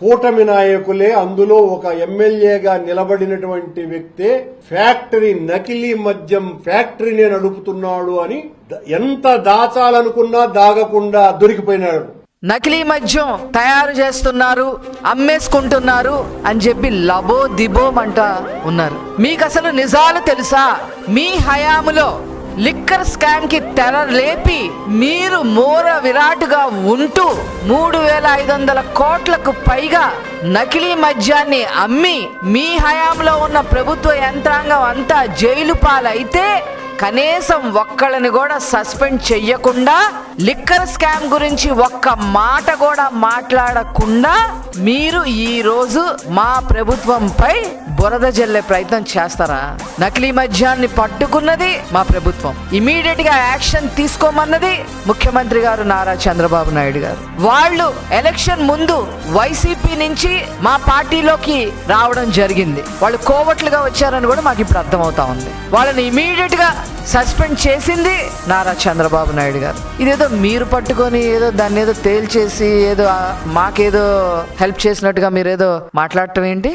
కూటమి నాయకులే, అందులో ఒక ఎమ్మెల్యేగా నిలబడినటువంటి వ్యక్తే ఫ్యాక్టరీ, నకిలీ మద్యం ఫ్యాక్టరీనే నడుపుతున్నాడు అని ఎంత దాచాలనుకున్నా దాగకుండా దొరికిపోయినాడు. నకిలీ మద్యం తయారు చేస్తున్నారు, అమ్మేసుకుంటున్నారు అని చెప్పి లబో దిబోమంట ఉన్నారు. మీకు అసలు నిజాలు తెలుసా? మీ హయాములో లిక్కర్ స్కామ్ కి తెర లేపి మీరు మోర విరాటుగా ఉంటూ 3,500 కోట్లకు పైగా నకిలీ మద్యాన్ని అమ్మి మీ హయాంలో ఉన్న ప్రభుత్వ యంత్రాంగం అంతా జైలు పాలైతే కనీసం ఒక్కళ్ళని కూడా సస్పెండ్ చెయ్యకుండా, లిక్కర్ స్కామ్ గురించి ఒక్క మాట కూడా మాట్లాడకుండా మీరు ఈ రోజు మా ప్రభుత్వంపై బురద జల్లే ప్రయత్నం చేస్తారా? నకిలీ మద్యాన్ని పట్టుకున్నది మా ప్రభుత్వం, ఇమీడియట్ గా యాక్షన్ తీసుకోమన్నది ముఖ్యమంత్రి గారు నారా చంద్రబాబు నాయుడు గారు. వాళ్ళు ఎలక్షన్ ముందు వైసీపీ నుంచి మా పార్టీలోకి రావడం జరిగింది. వాళ్ళు కోవట్లుగా వచ్చారని కూడా మాకు ఇప్పుడు అర్థమవుతా ఉంది. వాళ్ళని ఇమీడియట్ గా సస్పెండ్ చేసింది నారా చంద్రబాబు నాయుడు గారు. ఇదేదో మీరు పట్టుకొని ఏదో దాన్ని ఏదో తేల్చేసి ఏదో మాకేదో హెల్ప్ చేసినట్టుగా మీరేదో మాట్లాడటం ఏంటి?